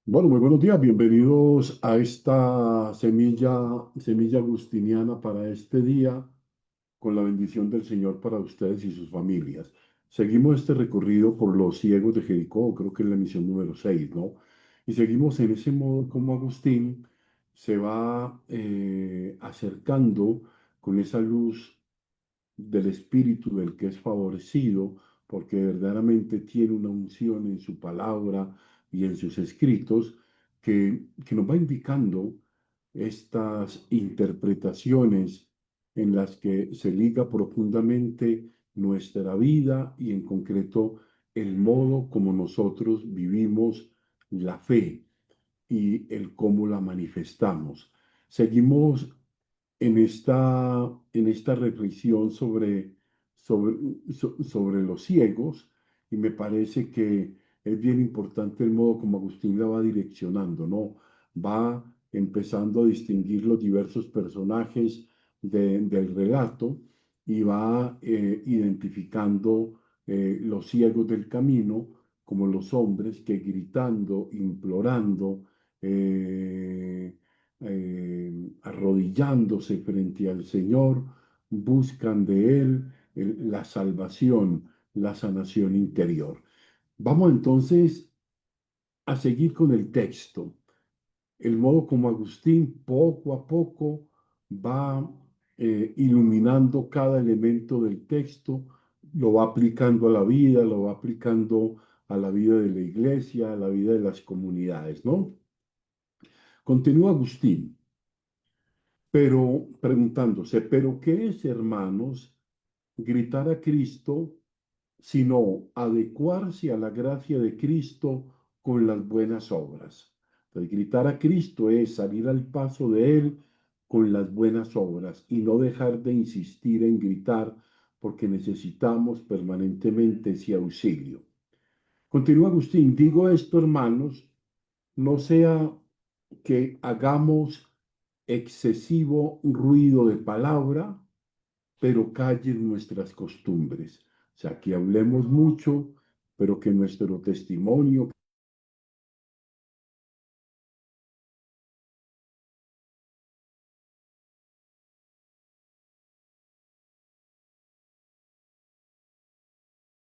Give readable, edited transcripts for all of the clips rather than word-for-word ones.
Bueno, muy buenos días, bienvenidos a esta semilla agustiniana para este día, con la bendición del Señor para ustedes y sus familias. Seguimos este recorrido por los ciegos de Jericó, creo que es la misión número 6, ¿no? Y seguimos en ese modo como Agustín se va acercando con esa luz del Espíritu del que es favorecido, porque verdaderamente tiene una unción en su palabra y en sus escritos que nos va indicando estas interpretaciones en las que se liga profundamente nuestra vida y en concreto el modo como nosotros vivimos la fe y el cómo la manifestamos. Seguimos en esta reflexión sobre, sobre los ciegos, y me parece que es bien importante el modo como Agustín la va direccionando, ¿no? Va empezando a distinguir los diversos personajes del relato y va identificando los ciegos del camino como los hombres que gritando, implorando, eh, arrodillándose frente al Señor, buscan de Él la salvación, la sanación interior. Vamos entonces a seguir con el texto. El modo como Agustín poco a poco va iluminando cada elemento del texto, lo va aplicando a la vida, lo va aplicando a la vida de la iglesia, a la vida de las comunidades, ¿no? Continúa Agustín, pero preguntándose, ¿pero qué es, hermanos, gritar a Cristo, sino adecuarse a la gracia de Cristo con las buenas obras? Entonces, gritar a Cristo es salir al paso de Él con las buenas obras y no dejar de insistir en gritar porque necesitamos permanentemente ese auxilio. Continúa Agustín, digo esto, hermanos, no sea que hagamos excesivo ruido de palabra, pero callen nuestras costumbres. O sea, que hablemos mucho, pero que nuestro testimonio,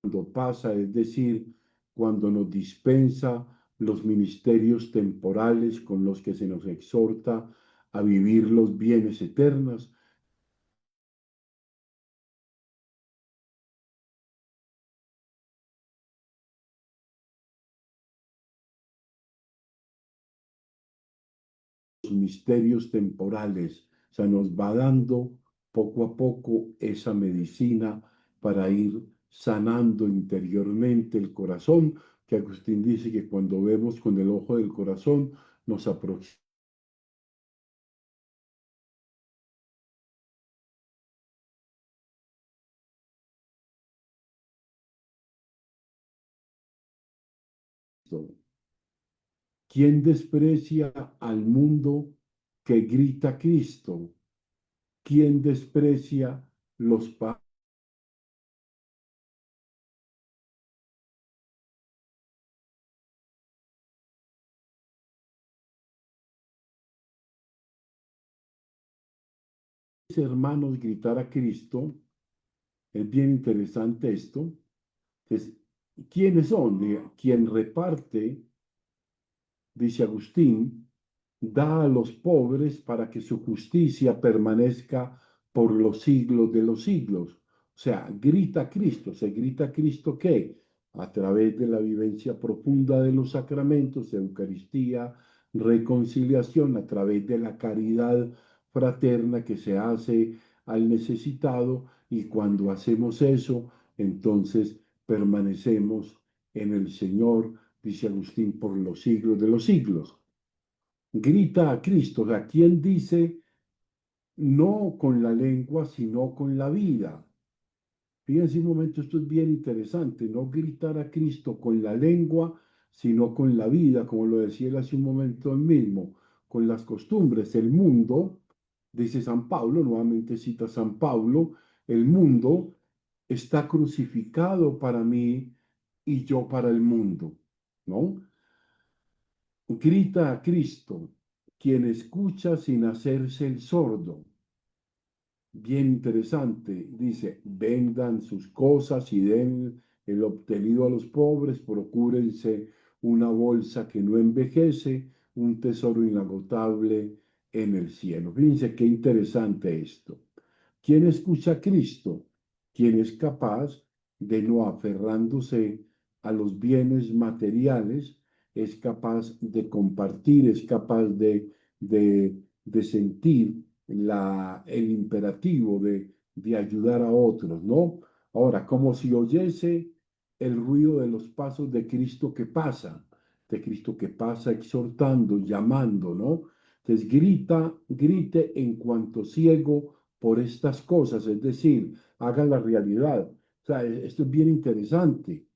cuando pasa, es decir, cuando nos dispensa los ministerios temporales con los que se nos exhorta a vivir los bienes eternos, los misterios temporales. O sea, nos va dando poco a poco esa medicina para ir sanando interiormente el corazón, que Agustín dice que cuando vemos con el ojo del corazón nos aproximamos. ¿Quién desprecia al mundo que grita Cristo? ¿Quién desprecia los hermanos gritar a Cristo? Es bien interesante esto. Entonces, ¿quiénes son? Quien reparte, dice Agustín, da a los pobres para que su justicia permanezca por los siglos de los siglos. O sea, grita a Cristo. ¿Se grita a Cristo qué? A través de la vivencia profunda de los sacramentos, Eucaristía, reconciliación, a través de la caridad fraterna que se hace al necesitado, y cuando hacemos eso, entonces permanecemos en el Señor, dice Agustín, por los siglos de los siglos. Grita a Cristo, ¿a quien dice no con la lengua, sino con la vida? Fíjense un momento, esto es bien interesante, no gritar a Cristo con la lengua, sino con la vida, como lo decía él hace un momento mismo, con las costumbres. El mundo, dice San Pablo, nuevamente cita San Pablo, el mundo está crucificado para mí y yo para el mundo, ¿no? Grita a Cristo, quien escucha sin hacerse el sordo. Bien interesante. Dice, vendan sus cosas y den el obtenido a los pobres, procúrense una bolsa que no envejece, un tesoro inagotable en el cielo. Fíjense qué interesante esto. ¿Quién escucha a Cristo? Quien es capaz de no aferrándose a los bienes materiales, es capaz de compartir, es capaz de sentir el imperativo de ayudar a otros, ¿no? Ahora, como si oyese el ruido de los pasos de Cristo que pasa exhortando, llamando, ¿no? Entonces grite en cuanto ciego por estas cosas, es decir, haga la realidad. O sea, esto es bien interesante.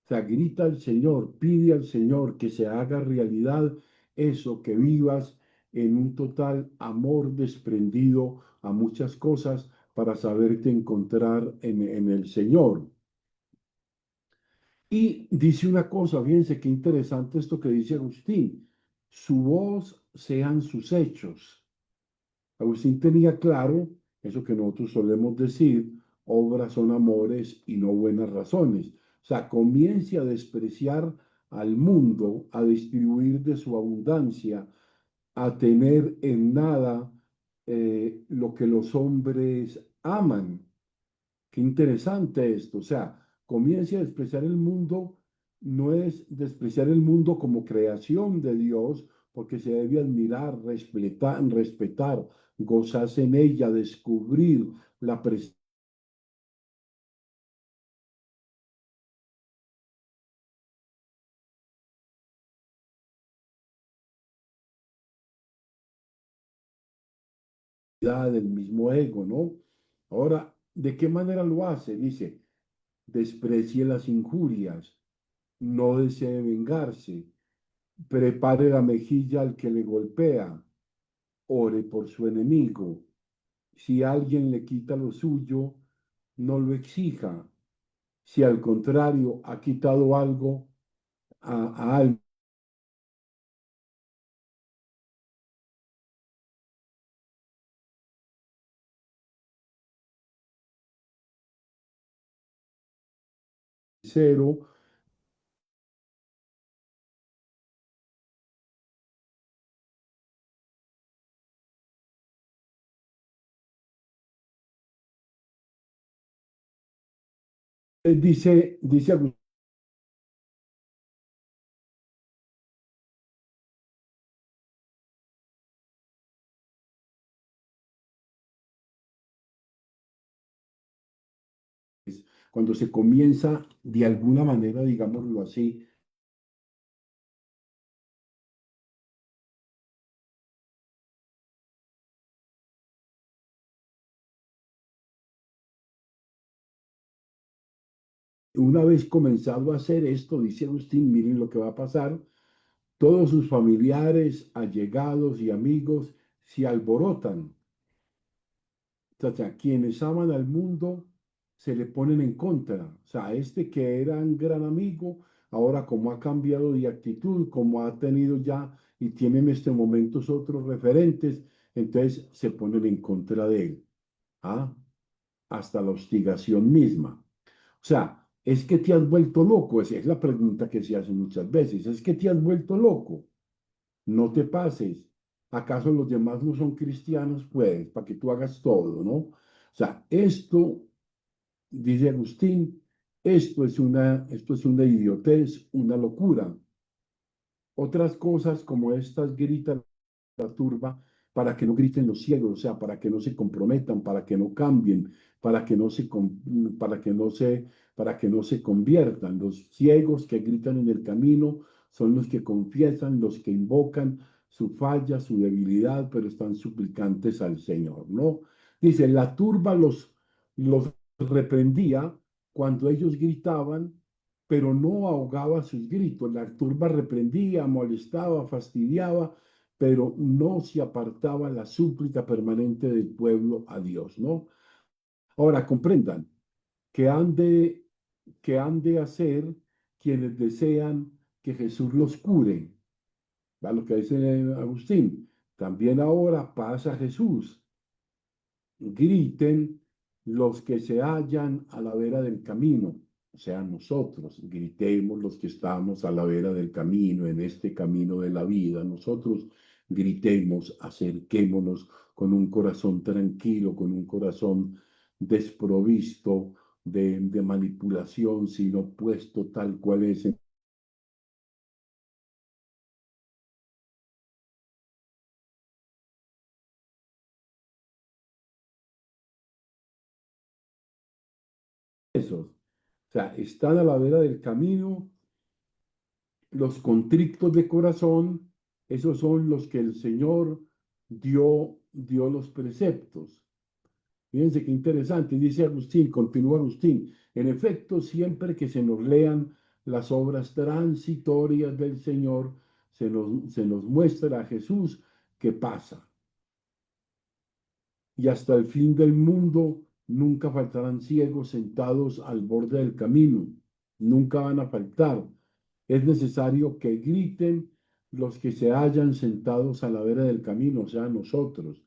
O sea, grita al Señor, pide al Señor que se haga realidad eso, que vivas en un total amor desprendido a muchas cosas para saberte encontrar en el Señor. Y dice una cosa, fíjense qué interesante esto que dice Agustín, su voz sean sus hechos. Agustín tenía claro eso que nosotros solemos decir, obras son amores y no buenas razones. O sea, comience a despreciar al mundo, a distribuir de su abundancia, a tener en nada lo que los hombres aman. Qué interesante esto. O sea, comience a despreciar el mundo, no es despreciar el mundo como creación de Dios, porque se debe admirar, respetar, gozarse en ella, descubrir la presencia del mismo ego, ¿no? Ahora, ¿de qué manera lo hace? Dice, desprecie las injurias, no desee vengarse, prepare la mejilla al que le golpea, ore por su enemigo. Si alguien le quita lo suyo, no lo exija. Si al contrario ha quitado algo a alguien, cero, dice Agustín, cuando se comienza de alguna manera, digámoslo así, una vez comenzado a hacer esto, dice Agustín, miren lo que va a pasar, todos sus familiares, allegados y amigos se alborotan. O sea, quienes aman al mundo se le ponen en contra. O sea, este que era un gran amigo, ahora como ha cambiado de actitud, como ha tenido ya y tiene en este momento otros referentes, entonces se ponen en contra de él. ¿Ah? Hasta la hostigación misma. O sea, es que te has vuelto loco. Esa es la pregunta que se hace muchas veces. Es que te has vuelto loco. No te pases. ¿Acaso los demás no son cristianos? Pues, para que tú hagas todo, ¿no? O sea, esto, dice Agustín, esto es una idiotez, una locura. Otras cosas como estas gritan la turba para que no griten los ciegos, o sea, para que no se comprometan, para que no cambien, para que no se, para que no se, para que no se conviertan. Los ciegos que gritan en el camino son los que confiesan, los que invocan su falla, su debilidad, pero están suplicantes al Señor, ¿no? Dice, la turba los reprendía cuando ellos gritaban, pero no ahogaba sus gritos. La turba reprendía, molestaba, fastidiaba, pero no se apartaba la súplica permanente del pueblo a Dios, ¿no? Ahora comprendan que que han de hacer quienes desean que Jesús los cure. Va lo que dice Agustín. También ahora pasa Jesús. Griten los que se hallan a la vera del camino, o sea, nosotros, gritemos los que estamos a la vera del camino, en este camino de la vida, nosotros gritemos, acerquémonos con un corazón tranquilo, con un corazón desprovisto de manipulación, sino puesto tal cual es en esos. O sea, están a la vera del camino. Los contrictos de corazón, esos son los que el Señor dio los preceptos. Fíjense qué interesante, dice Agustín, continúa Agustín. En efecto, siempre que se nos lean las obras transitorias del Señor, se nos muestra a Jesús que pasa y hasta el fin del mundo nunca faltarán ciegos sentados al borde del camino, nunca van a faltar. Es necesario que griten los que se hallan sentados a la vera del camino, o sea, nosotros.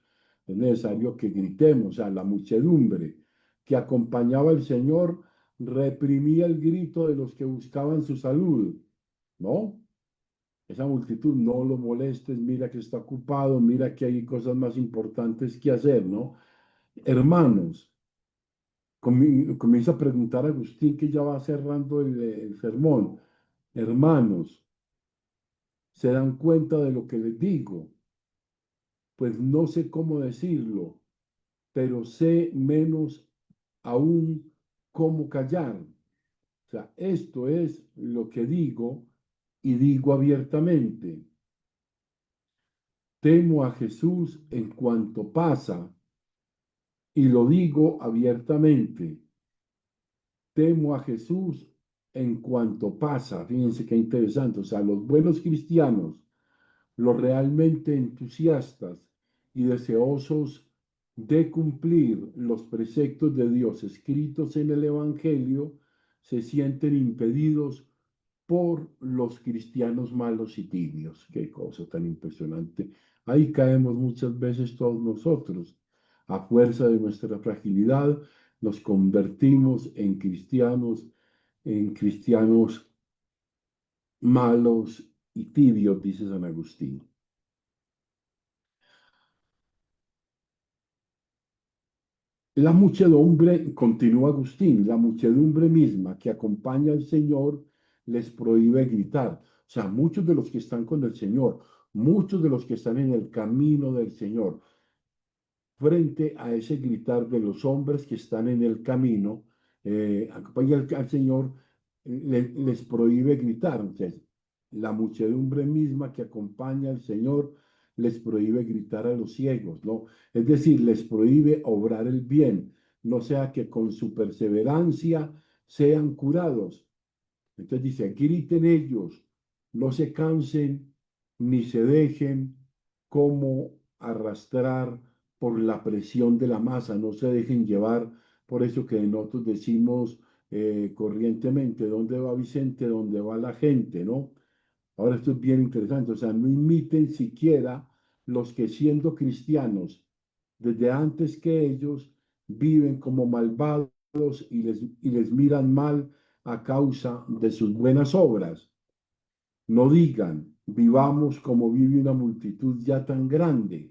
Es necesario que gritemos, o sea, la muchedumbre que acompañaba al Señor reprimía el grito de los que buscaban su salud, ¿no? Esa multitud, no lo molestes, mira que está ocupado, mira que hay cosas más importantes que hacer, ¿no? Hermanos, comienza a preguntar a Agustín que ya va cerrando el sermón. Hermanos, ¿se dan cuenta de lo que les digo? Pues no sé cómo decirlo, pero sé menos aún cómo callar. O sea, esto es lo que digo y digo abiertamente. Temo a Jesús en cuanto pasa y lo digo abiertamente. Temo a Jesús en cuanto pasa. Fíjense qué interesante. O sea, los buenos cristianos, los realmente entusiastas y deseosos de cumplir los preceptos de Dios escritos en el Evangelio, se sienten impedidos por los cristianos malos y tibios. Qué cosa tan impresionante. Ahí caemos muchas veces todos nosotros. A fuerza de nuestra fragilidad, nos convertimos en cristianos malos y tibios, dice San Agustín. La muchedumbre, continúa Agustín, la muchedumbre misma que acompaña al Señor les prohíbe gritar. O sea, muchos de los que están con el Señor, muchos de los que están en el camino del Señor, frente a ese gritar de los hombres que están en el camino, acompaña al Señor, les prohíbe gritar. Entonces, la muchedumbre misma que acompaña al Señor les prohíbe gritar a los ciegos, ¿no? Es decir, les prohíbe obrar el bien, no sea que con su perseverancia sean curados. Entonces dice, griten ellos, no se cansen ni se dejen como arrastrar por la presión de la masa, no se dejen llevar por eso que nosotros decimos corrientemente, ¿dónde va Vicente? ¿Dónde va la gente? ¿No? Ahora esto es bien interesante, o sea, no imiten siquiera los que siendo cristianos desde antes que ellos viven como malvados y les miran mal a causa de sus buenas obras. No digan, vivamos como vive una multitud ya tan grande,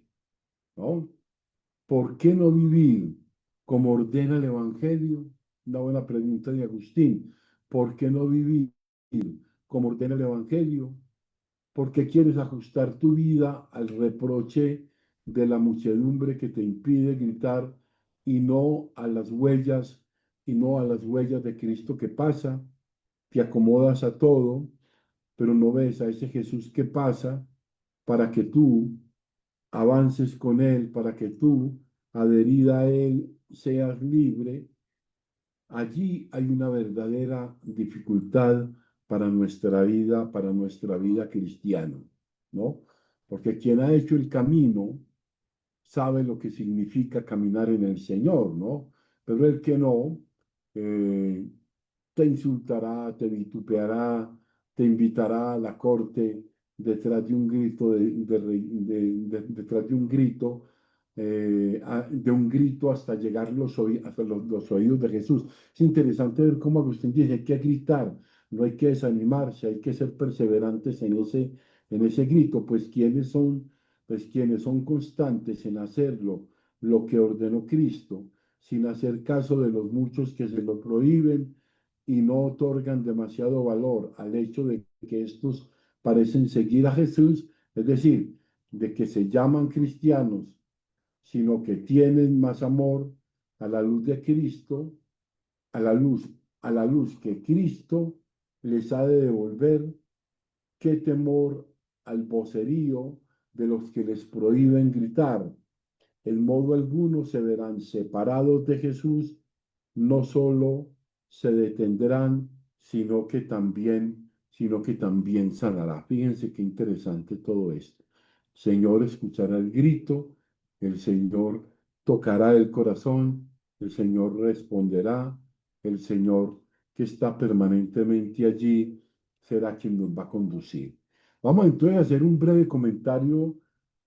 ¿no? ¿Por qué no vivir como ordena el Evangelio? Una buena pregunta de Agustín. ¿Por qué no vivir como ordena el Evangelio? Porque quieres ajustar tu vida al reproche de la muchedumbre que te impide gritar y no a las huellas de Cristo que pasa. Te acomodas a todo, pero no ves a ese Jesús que pasa para que tú avances con Él, para que tú, adherida a Él, seas libre. Allí hay una verdadera dificultad para nuestra vida cristiana, ¿no? Porque quien ha hecho el camino sabe lo que significa caminar en el Señor, ¿no? Pero el que no, eh, te insultará, te vituperará, te invitará a la corte detrás de un grito, detrás de un grito, de un grito hasta llegar hasta los oídos de Jesús. Es interesante ver cómo Agustín dice, hay que gritar, no hay que desanimarse, hay que ser perseverantes en ese grito, pues quienes son constantes en hacerlo, lo que ordenó Cristo, sin hacer caso de los muchos que se lo prohíben y no otorgan demasiado valor al hecho de que estos parecen seguir a Jesús, es decir, de que se llaman cristianos, sino que tienen más amor a la luz de Cristo, a la luz, a la luz que Cristo les ha de devolver, qué temor al vocerío de los que les prohíben gritar. En modo alguno se verán separados de Jesús, no solo se detendrán, sino que también sanará. Fíjense qué interesante todo esto. Señor escuchará el grito, el Señor tocará el corazón, el Señor responderá, el Señor que está permanentemente allí será quien nos va a conducir. Vamos entonces a hacer un breve comentario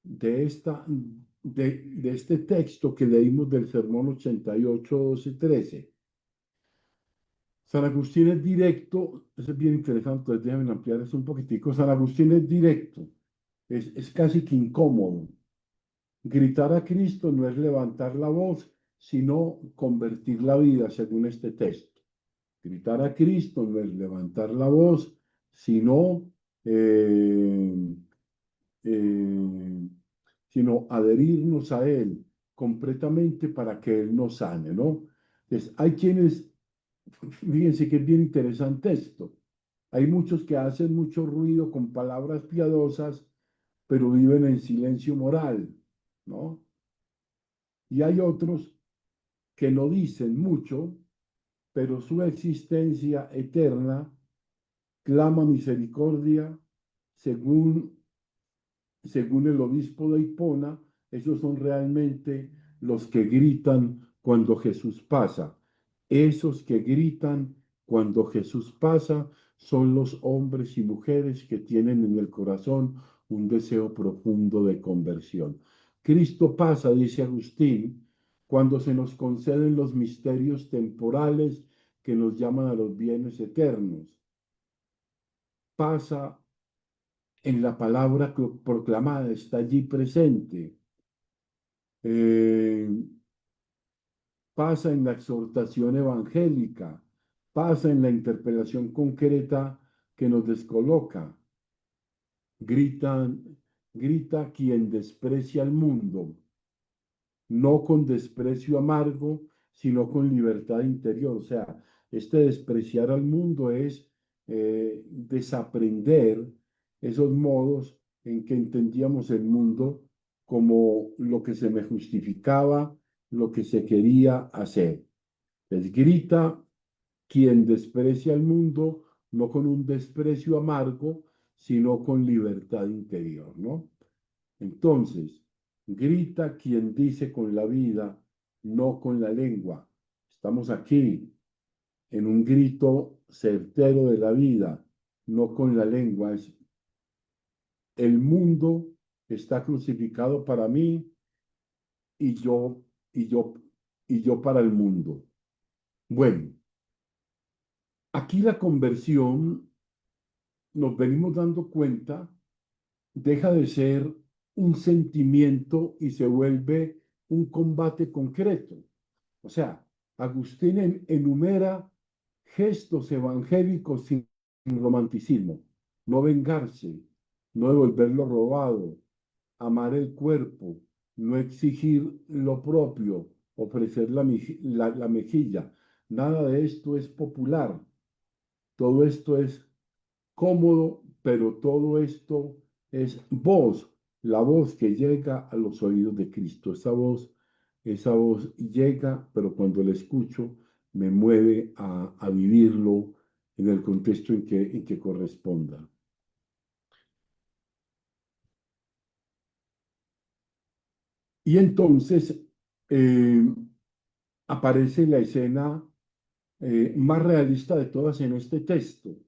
de, esta, de este texto que leímos del Sermón 88, 12, 13. San Agustín es directo, eso es bien interesante, entonces déjenme ampliar eso un poquitico. San Agustín es directo, es casi que incómodo. Gritar a Cristo no es levantar la voz, sino convertir la vida, según este texto. Gritar a Cristo no es levantar la voz, sino eh, eh, sino adherirnos a Él completamente para que Él nos sane, ¿no? Entonces, hay quienes, fíjense que es bien interesante esto, hay muchos que hacen mucho ruido con palabras piadosas, pero viven en silencio moral, ¿no? Y hay otros que no dicen mucho, pero su existencia eterna clama misericordia según según el obispo de Hipona, esos son realmente los que gritan cuando Jesús pasa. Esos que gritan cuando Jesús pasa son los hombres y mujeres que tienen en el corazón un deseo profundo de conversión. Cristo pasa, dice Agustín, cuando se nos conceden los misterios temporales que nos llaman a los bienes eternos. Pasa en la palabra proclamada, está allí presente. Eh, Pasa en la exhortación evangélica, pasa en la interpelación concreta que nos descoloca. Gritan, grita quien desprecia al mundo, no con desprecio amargo, sino con libertad interior. O sea, este despreciar al mundo es desaprender esos modos en que entendíamos el mundo como lo que se me justificaba, lo que se quería hacer. Les grita quien desprecia al mundo, no con un desprecio amargo, sino con libertad interior, ¿no? Entonces, grita quien dice con la vida, no con la lengua. Estamos aquí en un grito certero de la vida, no con la lengua. El mundo está crucificado para mí y yo, y yo, y yo para el mundo. Bueno, aquí la conversión, nos venimos dando cuenta, deja de ser un sentimiento y se vuelve un combate concreto. O sea, Agustín enumera gestos evangélicos sin romanticismo: no vengarse, no devolver lo robado, amar el cuerpo, no exigir lo propio, ofrecer la mejilla. Nada de esto es popular, todo esto es cómodo, pero todo esto es voz, la voz que llega a los oídos de Cristo. Esa voz llega, pero cuando la escucho me mueve a vivirlo en el contexto en que corresponda. Y entonces eh, aparece la escena más realista de todas en este texto.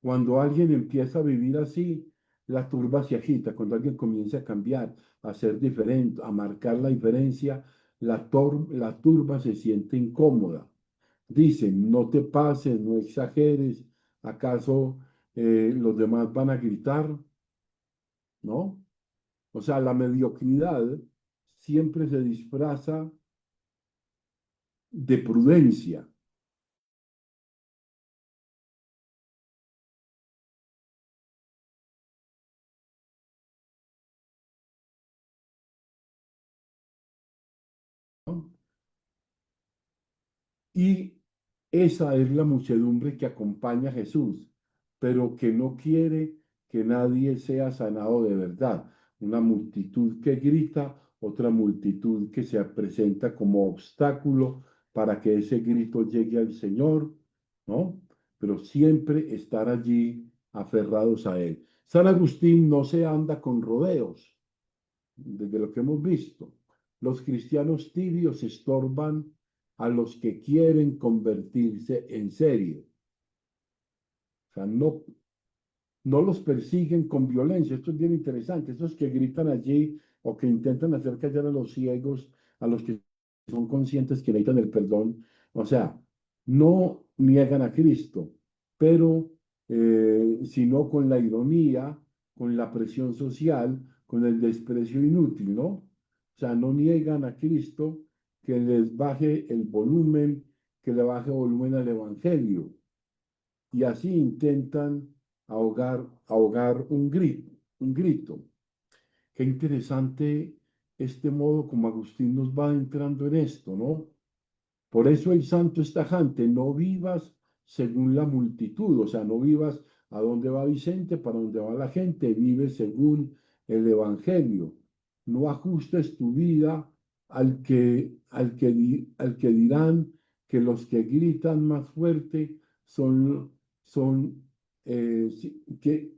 Cuando alguien empieza a vivir así, la turba se agita. Cuando alguien comienza a cambiar, a ser diferente, a marcar la diferencia, la turba se siente incómoda. Dicen, no te pases, no exageres. ¿Acaso los demás van a gritar? ¿No? O sea, la mediocridad siempre se disfraza de prudencia, ¿no? Y esa es la muchedumbre que acompaña a Jesús, pero que no quiere que nadie sea sanado de verdad. Una multitud que grita, otra multitud que se presenta como obstáculo para que ese grito llegue al Señor, ¿no? Pero siempre estar allí aferrados a Él. San Agustín no se anda con rodeos, desde lo que hemos visto. Los cristianos tibios estorban a los que quieren convertirse en serio. O sea, no los persiguen con violencia. Esto es bien interesante. Esos que gritan allí o que intentan hacer callar a los ciegos, a los que son conscientes que necesitan el perdón. O sea, no niegan a Cristo, pero sino con la ironía, con la presión social, con el desprecio inútil, ¿no? O sea, no niegan a Cristo que les baje el volumen, que le baje volumen al Evangelio y así intentan ahogar un grito. Qué interesante este modo como Agustín nos va entrando en esto, ¿no? Por eso el santo es tajante, no vivas según la multitud, o sea, no vivas a dónde va Vicente, para dónde va la gente, vive según el Evangelio. No ajustes tu vida al que dirán que los que gritan más fuerte son que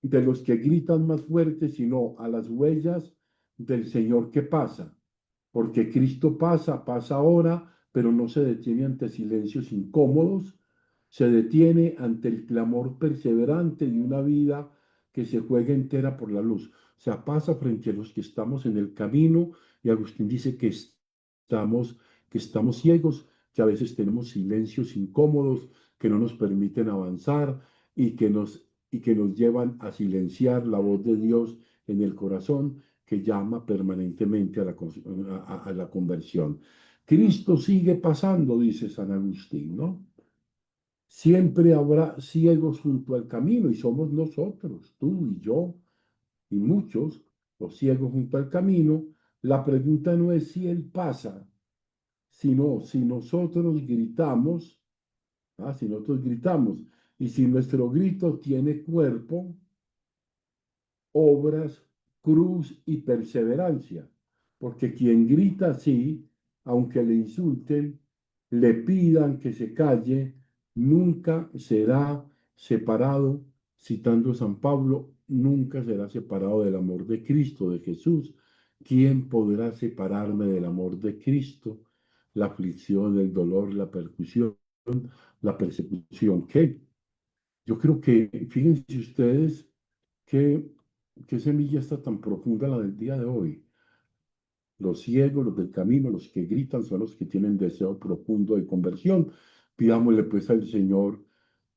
de los que gritan más fuerte, sino a las huellas del Señor que pasa, porque Cristo pasa ahora, pero no se detiene ante silencios incómodos, se detiene ante el clamor perseverante de una vida que se juega entera por la luz. O sea, pasa frente a los que estamos en el camino y Agustín dice que estamos ciegos, que a veces tenemos silencios incómodos que no nos permiten avanzar y que nos llevan a silenciar la voz de Dios en el corazón que llama permanentemente a la conversión. Cristo sigue pasando, dice San Agustín, ¿no? Siempre habrá ciegos junto al camino y somos nosotros, tú y yo y muchos, los ciegos junto al camino. La pregunta no es si Él pasa, sino si nosotros gritamos, si nosotros gritamos y si nuestro grito tiene cuerpo, obras, cruz y perseverancia. Porque quien grita así, aunque le insulten, le pidan que se calle, nunca será separado, citando a San Pablo, nunca será separado del amor de Cristo, de Jesús. ¿Quién podrá separarme del amor de Cristo? La aflicción, el dolor, la percusión, la persecución. ¿Qué? Yo creo que, fíjense ustedes, qué, qué semilla está tan profunda la del día de hoy. Los ciegos, los del camino, los que gritan son los que tienen deseo profundo de conversión. Pidámosle pues al Señor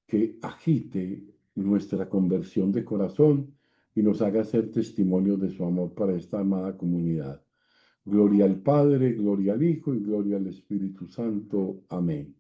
que agite nuestra conversión de corazón y nos haga ser testimonios de su amor para esta amada comunidad. Gloria al Padre, gloria al Hijo y gloria al Espíritu Santo. Amén.